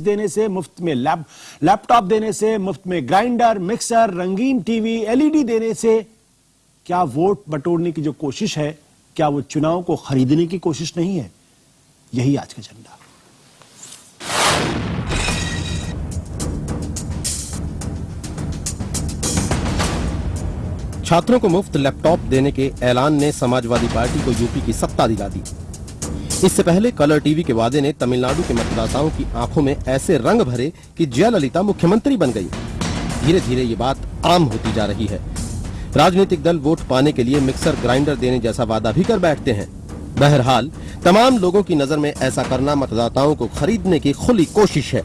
देने से, मुफ्त में लैपटॉप देने से, मुफ्त में ग्राइंडर, मिक्सर, रंगीन टीवी, एलईडी देने से क्या वोट बटोरने की जो कोशिश है, क्या वो चुनाव को खरीदने की कोशिश नहीं है? यही आज का एजेंडा। छात्रों को मुफ्त लैपटॉप देने के ऐलान ने समाजवादी पार्टी को यूपी की सत्ता दिला दी। इससे पहले कलर टीवी के वादे ने तमिलनाडु के मतदाताओं की आंखों में ऐसे रंग भरे कि जयललिता मुख्यमंत्री बन गई। धीरे धीरे ये बात आम होती जा रही है। राजनीतिक दल वोट पाने के लिए मिक्सर, ग्राइंडर देने जैसा वादा भी कर बैठते हैं। बहरहाल तमाम लोगों की नजर में ऐसा करना मतदाताओं को खरीदने की खुली कोशिश है।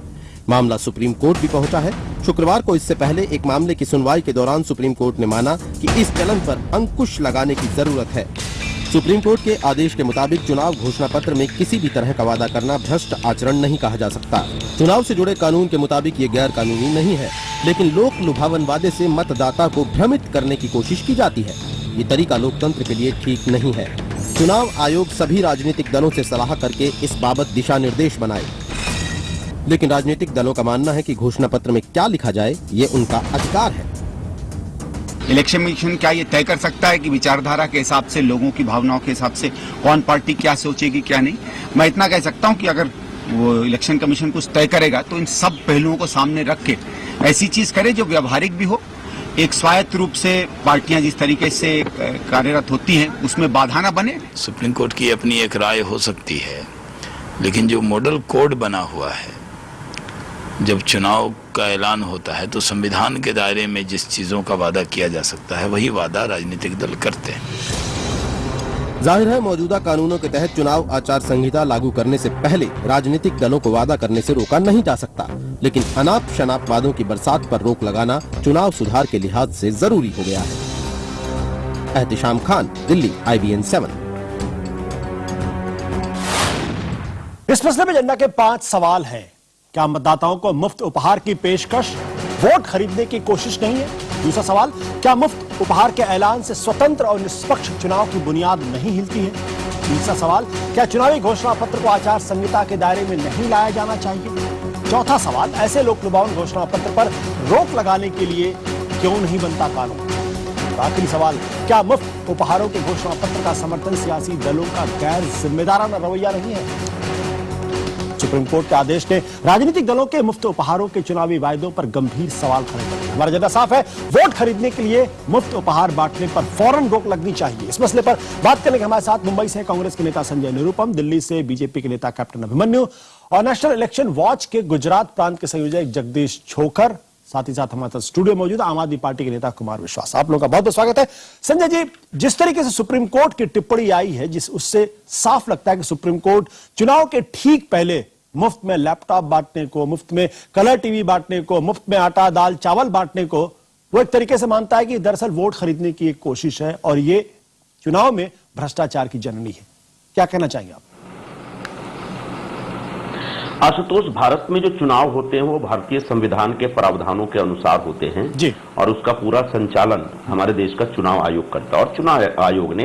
मामला सुप्रीम कोर्ट भी पहुंचा है। शुक्रवार को इससे पहले एक मामले की सुनवाई के दौरान सुप्रीम कोर्ट ने माना कि इस चलन पर अंकुश लगाने की जरूरत है। सुप्रीम कोर्ट के आदेश के मुताबिक चुनाव घोषणा पत्र में किसी भी तरह का वादा करना भ्रष्ट आचरण नहीं कहा जा सकता। चुनाव से जुड़े कानून के मुताबिक ये गैर कानूनी नहीं है, लेकिन लोक लुभावन वादे से मतदाता को भ्रमित करने की कोशिश की जाती है। ये तरीका लोकतंत्र के लिए ठीक नहीं है। चुनाव आयोग सभी राजनीतिक दलों से सलाह करके इस बाबत दिशा निर्देश बनाए, लेकिन राजनीतिक दलों का मानना है कि घोषणा पत्र में क्या लिखा जाए ये उनका अधिकार है। इलेक्शन कमीशन क्या ये तय कर सकता है कि विचारधारा के हिसाब से, लोगों की भावनाओं के हिसाब से कौन पार्टी क्या सोचेगी क्या नहीं? मैं इतना कह सकता हूं कि अगर वो इलेक्शन कमीशन कुछ तय करेगा तो इन सब पहलुओं को सामने रख के ऐसी चीज करे जो व्यावहारिक भी हो, एक स्वायत्त रूप से पार्टियां जिस तरीके से कार्यरत होती हैं उसमें बाधा न बने। सुप्रीम कोर्ट की अपनी एक राय हो सकती है, लेकिन जो मॉडल कोड बना हुआ है, जब चुनाव का ऐलान होता है तो संविधान के दायरे में जिस चीजों का वादा किया जा सकता है वही वादा राजनीतिक दल करते हैं। जाहिर है मौजूदा कानूनों के तहत चुनाव आचार संहिता लागू करने से पहले राजनीतिक दलों को वादा करने से रोका नहीं जा सकता, लेकिन अनाप शनाप वादों की बरसात पर रोक लगाना चुनाव सुधार के लिहाज से जरूरी हो गया है। एहतिशाम खान, दिल्ली, IBN 7। इस मसले में एजेंडा के 5 सवाल हैं। क्या मतदाताओं को मुफ्त उपहार की पेशकश वोट खरीदने की कोशिश नहीं है? दूसरा सवाल, क्या मुफ्त उपहार के ऐलान से स्वतंत्र और निष्पक्ष चुनाव की बुनियाद नहीं हिलती है? तीसरा सवाल, क्या चुनावी घोषणा पत्र को आचार संहिता के दायरे में नहीं लाया जाना चाहिए? चौथा सवाल, ऐसे लोक लुभावन घोषणा पत्र पर रोक लगाने के लिए क्यों नहीं बनता कानून? आखिरी सवाल, क्या मुफ्त उपहारों के घोषणा पत्र का समर्थन सियासी दलों का गैर जिम्मेदाराना रवैया नहीं है? सुप्रीम कोर्ट के आदेश ने राजनीतिक दलों के मुफ्त उपहारों के चुनावी वायदों पर गंभीर सवाल खड़े कर दिए। हमारा एजेंडा साफ है, वोट खरीदने के लिए मुफ्त उपहार बांटने पर फौरन रोक लगनी चाहिए। इस मसले पर बात करने के हमारे साथ मुंबई से कांग्रेस के नेता संजय निरुपम, दिल्ली से बीजेपी के नेता कैप्टन अभिमन्यु और नेशनल इलेक्शन वॉच के गुजरात प्रांत के संयोजक जगदीश छोकर, साथ ही साथ हमारे साथ स्टूडियो मौजूद आम आदमी पार्टी के नेता कुमार विश्वास। आप लोगों का बहुत बहुत स्वागत है। संजय जी, जिस तरीके से सुप्रीम कोर्ट की टिप्पणी आई है, उससे साफ लगता है कि सुप्रीम कोर्ट चुनाव के ठीक पहले मुफ्त में लैपटॉप बांटने को, मुफ्त में कलर टीवी बांटने को, मुफ्त में आटा दाल चावल बांटने को वो एक तरीके से मानता है कि दरअसल वोट खरीदने की एक कोशिश है और ये चुनाव में भ्रष्टाचार की जननी है। क्या कहना चाहेंगे आप? आशुतोष, भारत में जो चुनाव होते हैं वो भारतीय संविधान के प्रावधानों के अनुसार होते हैं जी, और उसका पूरा संचालन हमारे देश का चुनाव आयोग करता है और चुनाव आयोग ने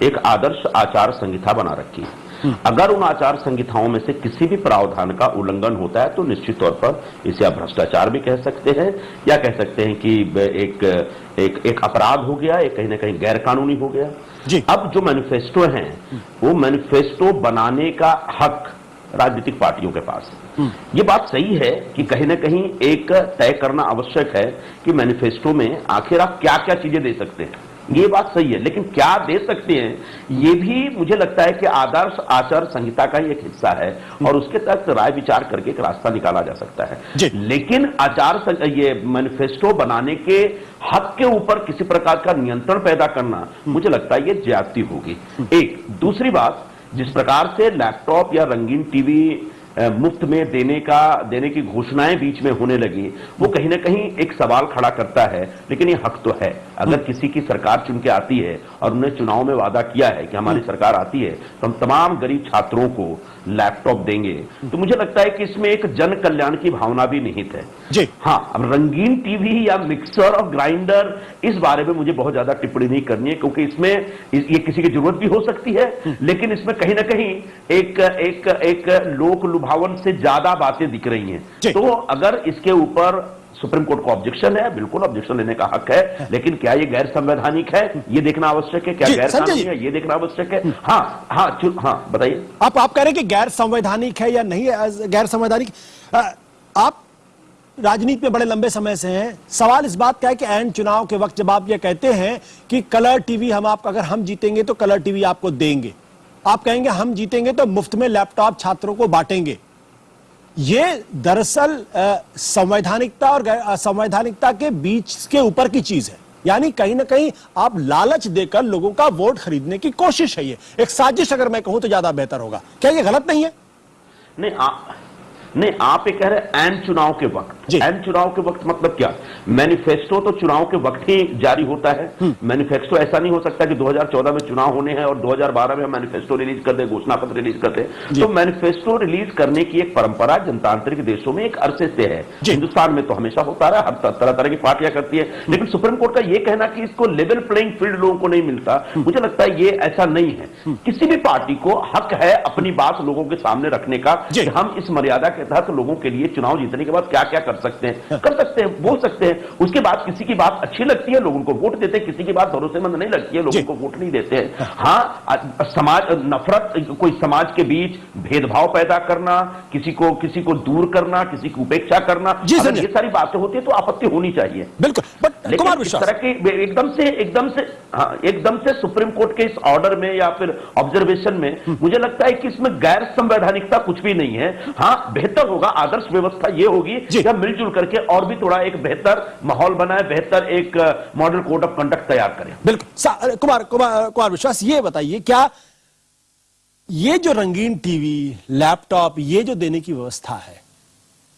एक आदर्श आचार संहिता बना रखी है। अगर उन आचार संहिताओं में से किसी भी प्रावधान का उल्लंघन होता है तो निश्चित तौर पर इसे आप भ्रष्टाचार भी कह सकते हैं या कह सकते हैं कि एक अपराध हो गया, एक कहीं ना कहीं गैर कानूनी हो गया जी। अब जो मैनिफेस्टो हैं वो मैनिफेस्टो बनाने का हक राजनीतिक पार्टियों के पास है। ये बात सही है कि कहीं ना कहीं एक तय करना आवश्यक है कि मैनिफेस्टो में आखिर आप क्या क्या चीजें दे सकते हैं, ये बात सही है, लेकिन क्या दे सकते हैं ये भी मुझे लगता है कि आदर्श आचार संहिता का ही एक हिस्सा है और उसके तहत राय विचार करके एक रास्ता निकाला जा सकता है। लेकिन ये मैनिफेस्टो बनाने के हक के ऊपर किसी प्रकार का नियंत्रण पैदा करना मुझे लगता है ये ज्यादती होगी। एक दूसरी बात, जिस प्रकार से लैपटॉप या रंगीन टीवी मुफ्त में देने की घोषणाएं बीच में होने लगी, वो कहीं ना कहीं एक सवाल खड़ा करता है। लेकिन ये हक तो है, अगर किसी की सरकार चुन के आती है और उन्होंने चुनाव में वादा किया है कि हमारी सरकार आती है तो हम तमाम गरीब छात्रों को लैपटॉप देंगे, तो मुझे लगता है कि इसमें एक जन कल्याण की भावना भी निहित है जी। हाँ, अब रंगीन टीवी या मिक्सर और ग्राइंडर, इस बारे में मुझे बहुत ज्यादा टिप्पणी नहीं करनी है, क्योंकि इसमें ये किसी की जरूरत भी हो सकती है, लेकिन इसमें कहीं ना कहीं एक लोक लुभावन से ज्यादा बातें दिख रही हैं। तो अगर इसके ऊपर सुप्रीम कोर्ट को ऑब्जेक्शन है, बिल्कुल ऑब्जेक्शन लेने का हक है, लेकिन क्या ये गैर संवैधानिक है, ये देखना आवश्यक है। क्या गैर कानूनी है, ये देखना आवश्यक है। हाँ बताइए। आप कह रहे हैं कि गैर संवैधानिक है या नहीं है गैर संवैधानिक। आप राजनीति में बड़े लंबे समय से हैं, सवाल इस बात का है कि ऐन चुनाव के वक्त जब आप ये कहते हैं कि कलर टीवी अगर हम जीतेंगे तो कलर टीवी आपको देंगे, आप कहेंगे हम जीतेंगे तो मुफ्त में लैपटॉप छात्रों को बांटेंगे, ये दरअसल संवैधानिकता और असंवैधानिकता के बीच के ऊपर की चीज है। यानी कहीं ना कहीं आप लालच देकर लोगों का वोट खरीदने की कोशिश है, ये एक साजिश अगर मैं कहूं तो ज्यादा बेहतर होगा। क्या ये गलत नहीं है? नहीं, आप ये कह रहे हैं ऐन चुनाव के वक्त। ऐन चुनाव के वक्त मतलब क्या? मैनिफेस्टो तो चुनाव के वक्त ही जारी होता है। मैनिफेस्टो ऐसा नहीं हो सकता कि 2014 में चुनाव होने हैं और 2012 में हम मैनिफेस्टो रिलीज कर दे, घोषणा पत्र रिलीज करते हैं। तो मैनिफेस्टो रिलीज करने की एक परंपरा जनतांत्रिक देशों में एक अरसे से है। हिंदुस्तान में तो हमेशा होता रहा, हर तरह तरह की पार्टियां करती है। लेकिन सुप्रीम कोर्ट का यह कहना कि इसको लेवल प्लेइंग फील्ड लोगों को नहीं मिलता, मुझे लगता है ये ऐसा नहीं है। किसी भी पार्टी को हक है अपनी बात लोगों के सामने रखने का कि हम इस मर्यादा के तहत लोगों के लिए चुनाव जीतने के बाद क्या क्या कर सकते हैं, बोल सकते हैं। उसके बाद किसी की बात अच्छी लगती है, लोग उनको वोट देते हैं, किसी की बात भरोसेमंद नहीं लगती है, लोग उनको वोट नहीं देते हैं। हाँ, समाज नफरत, कोई समाज के बीच भेदभाव पैदा करना, किसी को दूर करना, किसी की उपेक्षा करना, अगर ये सारी बातें होती है तो आपत्ति होनी चाहिए, बिल्कुल। लेकिन इस तरह की एकदम से सुप्रीम कोर्ट के इस ऑर्डर में या फिर ऑब्जर्वेशन में मुझे लगता है कि इसमें गैर संवैधानिकता कुछ भी नहीं है। हाँ, बेहतर होगा, आदर्श व्यवस्था ये होगी कि हम मिलजुल करके और भी थोड़ा एक बेहतर माहौल बनाए, बेहतर एक मॉडल कोड ऑफ कंडक्ट तैयार करें। बिल्कुल। कुमार विश्वास, ये बताइए, क्या ये जो रंगीन टीवी, लैपटॉप, ये जो देने की व्यवस्था है,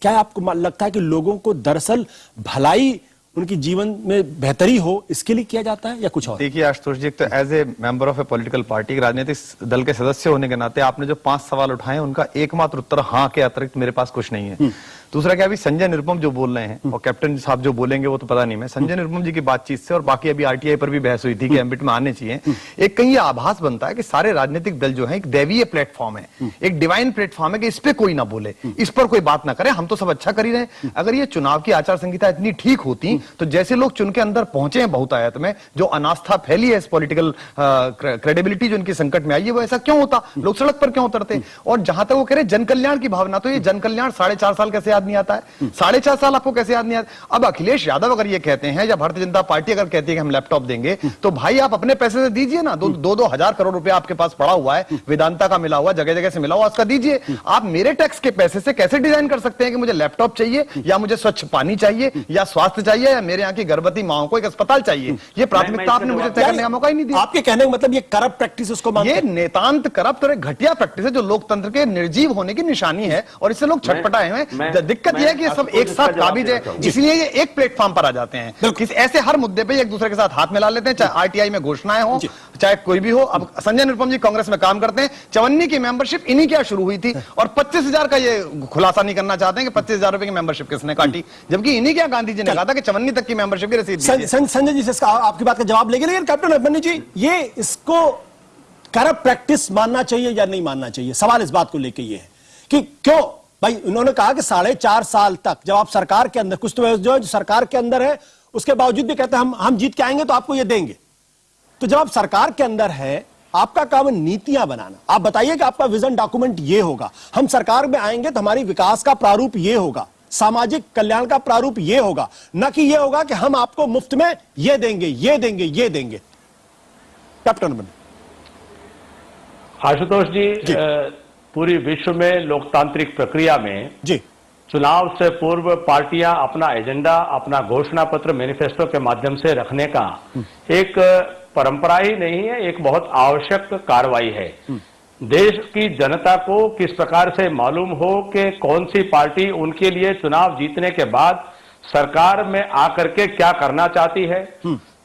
क्या आपको लगता है कि लोगों को दरअसल भलाई, उनकी जीवन में बेहतरी हो, इसके लिए किया जाता है या कुछ और? देखिए आशुतोष जी, तो as a member of a political party, राजनीतिक दल के सदस्य होने के नाते आपने जो 5 सवाल उठाए उनका एकमात्र उत्तर हाँ के अतिरिक्त मेरे पास कुछ नहीं है। दूसरा क्या, अभी संजय निरुपम जो बोल रहे हैं और कैप्टन साहब जो बोलेंगे वो तो पता नहीं। मैं संजय निरुपम जी की बातचीत से, और बाकी अभी आरटीआई पर भी बहस हुई थी कि एम्बिट में आने चाहिए, एक कहीं ये आभास बनता है कि सारे राजनीतिक दल जो है एक दैवीय प्लेटफॉर्म है, एक डिवाइन प्लेटफॉर्म है कि इस पे कोई ना बोले, इस पर कोई बात ना करे, हम तो सब अच्छा कर ही रहे हैं। अगर ये चुनाव की आचार संहिता इतनी ठीक होती तो जैसे लोग चुन के अंदर पहुंचे हैं बहुतायत में, जो अनास्था फैली है, इस पॉलिटिकल क्रेडिबिलिटी जो इनकी संकट में आई है, वो ऐसा क्यों होता? लोग सड़क पर क्यों उतरते? और जहां तक वो कह रहे जन कल्याण की भावना, तो ये जन कल्याण 4.5 साल कैसे याद नहीं आता है? 4.5 साल आपको कैसे याद नहीं आता? अब अखिलेश यादव अगर ये कहते हैं या भारतीय जनता पार्टी अगर कहती है कि हम लैपटॉप देंगे, तो भाई आप अपने पैसे से दीजिए ना। 2-2 हजार करोड़ रुपया आपके पास पड़ा हुआ है, वेदांता का मिला हुआ, जगह जगह से मिला हुआ, उसका दीजिए। आप मेरे टैक्स के पैसे से कैसे डिजाइन कर सकते हैं कि मुझे लैपटॉप चाहिए या मुझे स्वच्छ पानी चाहिए या स्वास्थ्य चाहिए या मेरे यहाँ की गर्भवती माओ को एक अस्पताल चाहिए? ये प्राथमिकता आपने मुझे तय करने का मौका ही नहीं दिया। आपके कहने का मतलब ये करप्ट प्रैक्टिस उसको मानते हैं? ये नेतांत करप्ट और घटिया प्रैक्टिस है जो लोकतंत्र के निर्जीव होने की निशानी है, और इससे लोग छटपटाए हुए। दिक्कत यह है कि सब एक साथ काबिज है, इसलिए ये एक प्लेटफॉर्म पर आ जाते हैं। ऐसे हर मुद्दे पे एक दूसरे के साथ हाथ मिला लेते हैं, चाहे आरटीआई में घोषणाएं हो, चाहे कोई भी हो। अब संजय निरुपम जी कांग्रेस में काम करते हैं, 54 की मेंबरशिप इन्हीं क्या शुरू हुई थी, और 25,000 का ये खुलासा नहीं करना चाहते हैं कि 25,000 रुपए की मेंबरशिप किसने काटी, जबकि इन्हीं क्या गांधी जी ने कहा था कि 54 तक की मेंबरशिप की रसीद। संजय जी से आपकी बात का जवाब लेंगे, लेकिन कैप्टन अभिमन्यु जी, ये इसको करप्ट प्रैक्टिस मानना चाहिए या नहीं मानना चाहिए? सवाल इस बात को लेकर ये है कि क्यों भाई, उन्होंने कहा कि 4.5 साल तक जब आप सरकार के अंदर, कुछ तो जो सरकार के अंदर है, उसके बावजूद भी कहते हैं हम जीत के आएंगे तो आपको ये देंगे। तो जब आप सरकार के अंदर है, आपका काम नीतियां बनाना। आप बताइए कि आपका विजन डॉक्यूमेंट ये होगा, हम सरकार में आएंगे तो हमारी विकास का प्रारूप ये होगा, सामाजिक कल्याण का प्रारूप ये होगा, न कि ये होगा कि हम आपको मुफ्त में ये देंगे, ये देंगे, ये देंगे। कैप्टन आशुतोष जी, पूरी विश्व में लोकतांत्रिक प्रक्रिया में जी चुनाव से पूर्व पार्टियां अपना एजेंडा, अपना घोषणा पत्र, मैनिफेस्टो के माध्यम से रखने का एक परंपरा ही नहीं है, एक बहुत आवश्यक कार्रवाई है। देश की जनता को किस प्रकार से मालूम हो कि कौन सी पार्टी उनके लिए चुनाव जीतने के बाद सरकार में आकर के क्या करना चाहती है,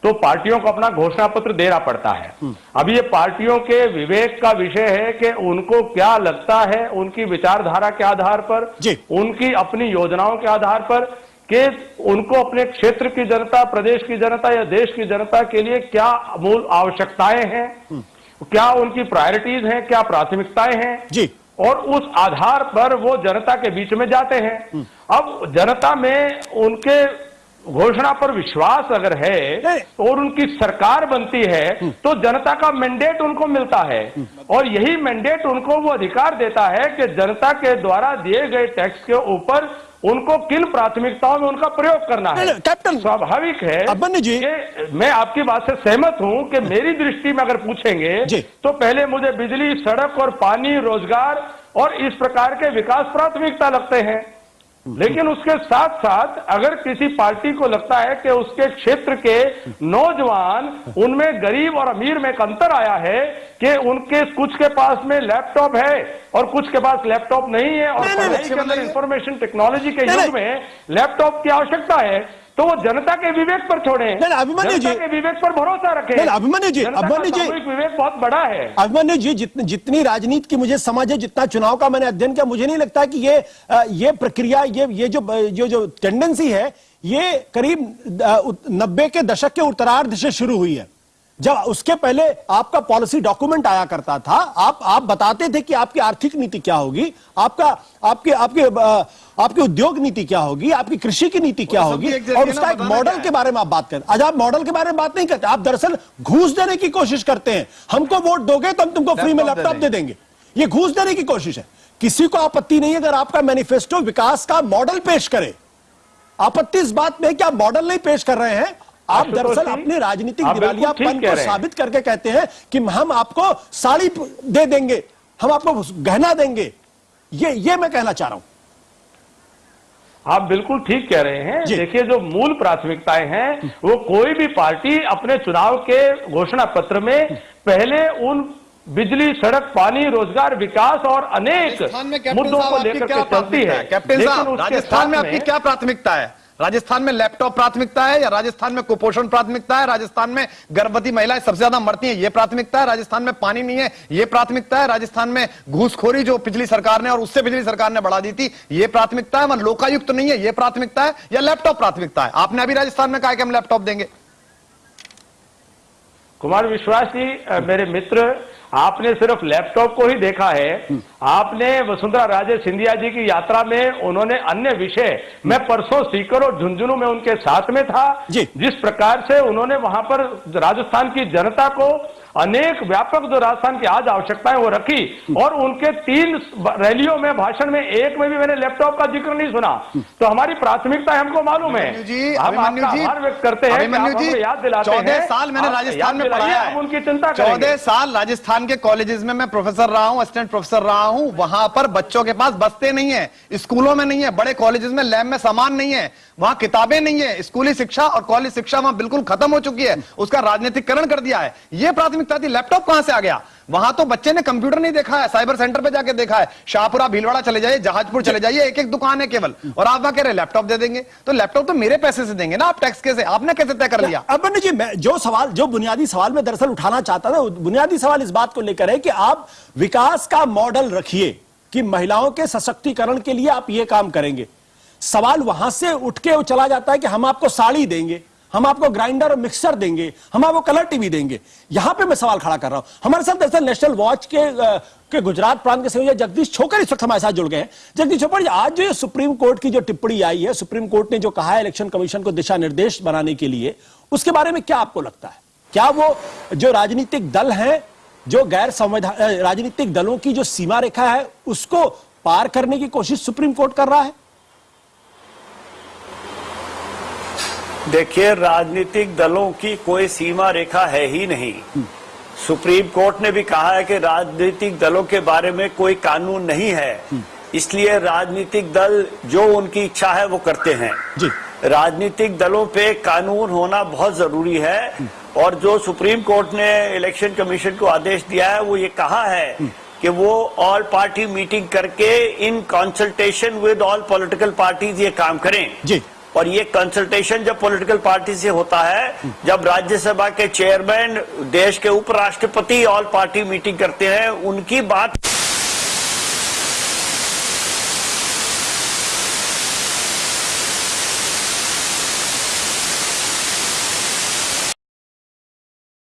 तो पार्टियों को अपना घोषणा पत्र देना पड़ता है। अब ये पार्टियों के विवेक का विषय है कि उनको क्या लगता है, उनकी विचारधारा के आधार पर, उनकी अपनी योजनाओं के आधार पर, कि उनको अपने क्षेत्र की जनता, प्रदेश की जनता या देश की जनता के लिए क्या मूल आवश्यकताएं हैं, क्या उनकी प्रायोरिटीज हैं, क्या प्राथमिकताएं हैं, और उस आधार पर वो जनता के बीच में जाते हैं। अब जनता में उनके घोषणा पर विश्वास अगर है और उनकी सरकार बनती है तो जनता का मैंडेट उनको मिलता है, और यही मैंडेट उनको वो अधिकार देता है कि जनता के द्वारा दिए गए टैक्स के ऊपर उनको किन प्राथमिकताओं में उनका प्रयोग करना है। कैप्टन, स्वाभाविक है अभिमन्यु जी, कि मैं आपकी बात से सहमत हूं कि मेरी दृष्टि में अगर पूछेंगे तो पहले मुझे बिजली, सड़क और पानी, रोजगार और इस प्रकार के विकास प्राथमिकता लगते हैं। लेकिन उसके साथ साथ अगर किसी पार्टी को लगता है कि उसके क्षेत्र के नौजवान, उनमें गरीब और अमीर में एक अंतर आया है कि उनके कुछ के पास में लैपटॉप है और कुछ के पास लैपटॉप नहीं है, और पढ़ाई के अंदर इंफॉर्मेशन टेक्नोलॉजी के युग में लैपटॉप की आवश्यकता है, तो वो जनता के विवेक पर छोड़ें, अभिमन्यु जी, जनता के विवेक पर भरोसा रखें। अभिमन्यु जी, विवेक बहुत बड़ा है। अभिमन्यु जी, जितनी राजनीति की मुझे समझ है, जितना चुनाव का मैंने अध्ययन किया, मुझे नहीं लगता कि ये प्रक्रिया, ये जो टेंडेंसी है, ये करीब 90 के दशक के उत्तरार्ध से शुरू हुई है, जब उसके पहले आपका पॉलिसी डॉक्यूमेंट आया करता था। आप बताते थे कि आपकी आर्थिक नीति क्या होगी, आपकी उद्योग नीति क्या होगी, आपकी कृषि की नीति क्या होगी, और उसका एक मॉडल के बारे में आप बात करते। आज आप मॉडल के बारे में बात नहीं करते, आप दरअसल घूस देने की कोशिश करते हैं। हमको वोट दोगे तो हम तुमको फ्री में लैपटॉप दे देंगे, ये घूस देने की कोशिश है। किसी को आपत्ति नहीं है अगर आपका मैनिफेस्टो विकास का मॉडल पेश करे, आपत्ति इस बात में कि आप मॉडल नहीं पेश कर रहे हैं। आप दरअसल अपने राजनीतिक दिवालियापन को साबित करके कहते हैं कि हम आपको साड़ी दे देंगे, हम आपको गहना देंगे। ये मैं कहना चाह रहा हूं। आप बिल्कुल ठीक कह रहे हैं। देखिए, जो मूल प्राथमिकताएं हैं वो कोई भी पार्टी अपने चुनाव के घोषणा पत्र में पहले उन बिजली, सड़क, पानी, रोजगार, विकास और अनेक मुद्दों को लेकर के चलती है। कैप्टन साहब, राजस्थान में आपकी क्या प्राथमिकता है? राजस्थान में लैपटॉप प्राथमिकता है, या राजस्थान में कुपोषण प्राथमिकता है? राजस्थान में गर्भवती महिलाएं सबसे ज्यादा मरती हैं, ये प्राथमिकता है? राजस्थान में पानी नहीं है, ये प्राथमिकता है? राजस्थान में घूसखोरी जो पिछली सरकार ने और उससे पिछली सरकार ने बढ़ा दी थी, ये प्राथमिकता है? वहां लोकायुक्त नहीं है, ये प्राथमिकता है? या लैपटॉप प्राथमिकता है? आपने अभी राजस्थान में कहा कि हम लैपटॉप देंगे। कुमार विश्वास जी, मेरे मित्र, आपने सिर्फ लैपटॉप को ही देखा है। आपने वसुंधरा राजे सिंधिया जी की यात्रा में उन्होंने अन्य विषय, मैं परसों सीकर और झुंझुनू में उनके साथ में था, जिस प्रकार से उन्होंने वहां पर राजस्थान की जनता को अनेक व्यापक जो राजस्थान की आज आवश्यकताएं वो रखी, और उनके 3 रैलियों में, भाषण में, एक में भी मैंने लैपटॉप का जिक्र नहीं सुना। तो हमारी प्राथमिकता हमको मालूम है। हम आपका आभार व्यक्त करते हैं कि आप हमको याद दिलाते हैं। 14 साल मैंने राजस्थान में पढ़ाया है, उनकी चिंता करेंगे। 14 साल राजस्थान के कॉलेजेस में मैं प्रोफेसर रहा हूं, असिस्टेंट प्रोफेसर रहा हूं। वहां पर बच्चों के पास बस्ते नहीं है, स्कूलों में नहीं है, बड़े कॉलेजेस में लैब में सामान नहीं है, वहां किताबें नहीं है। स्कूली शिक्षा और कॉलेज शिक्षा वहां बिल्कुल खत्म हो चुकी है, उसका राजनीतिकरण कर दिया है। यह प्राथमिकता थी। लैपटॉप कहां से आ गया? वहां तो बच्चे ने कंप्यूटर नहीं देखा है, साइबर सेंटर पे जाके देखा है। शाहपुरा, भीलवाड़ा चले जाइए, जहाजपुर चले जाइए, एक एक दुकान है केवल, और आप वहां कह रहे लैपटॉप दे देंगे। तो लैपटॉप तो मेरे पैसे से देंगे ना, आप टैक्स के से, आपने कैसे तय कर लिया? अब जी, मैं जो बुनियादी सवाल में दरअसल उठाना चाहता था, बुनियादी सवाल इस बात को लेकर है कि आप विकास का मॉडल रखिए कि महिलाओं के सशक्तिकरण के लिए आप ये काम करेंगे। सवाल वहां से उठ के चला जाता है कि हम आपको साड़ी देंगे, हम आपको ग्राइंडर और मिक्सर देंगे, हम आपको कलर टीवी देंगे। यहां पे मैं सवाल खड़ा कर रहा हूं। हमारे साथ दरअसल नेशनल वॉच के गुजरात प्रांत के संयोजक जगदीश छोकर इस वक्त हमारे साथ जुड़ गए हैं। जगदीश छोकर जी, आज जो सुप्रीम कोर्ट की जो टिप्पणी आई है, सुप्रीम कोर्ट ने जो कहा है इलेक्शन कमीशन को दिशा निर्देश बनाने के लिए, उसके बारे में क्या आपको लगता है? क्या वो जो राजनीतिक दल हैं, जो गैर संवैधानिक राजनीतिक दलों की जो सीमा रेखा है, उसको पार करने की कोशिश सुप्रीम कोर्ट कर रहा है? देखिए, राजनीतिक दलों की कोई सीमा रेखा है ही नहीं। सुप्रीम कोर्ट ने भी कहा है कि राजनीतिक दलों के बारे में कोई कानून नहीं है, इसलिए राजनीतिक दल जो उनकी इच्छा है वो करते हैं। राजनीतिक दलों पे कानून होना बहुत जरूरी है, और जो सुप्रीम कोर्ट ने इलेक्शन कमीशन को आदेश दिया है वो ये कहा है कि वो ऑल पार्टी मीटिंग करके in consultation with all political parties ये काम करें। और ये कंसल्टेशन जब पॉलिटिकल पार्टी से होता है, जब राज्यसभा के चेयरमैन, देश के उपराष्ट्रपति ऑल पार्टी मीटिंग करते हैं, उनकी बात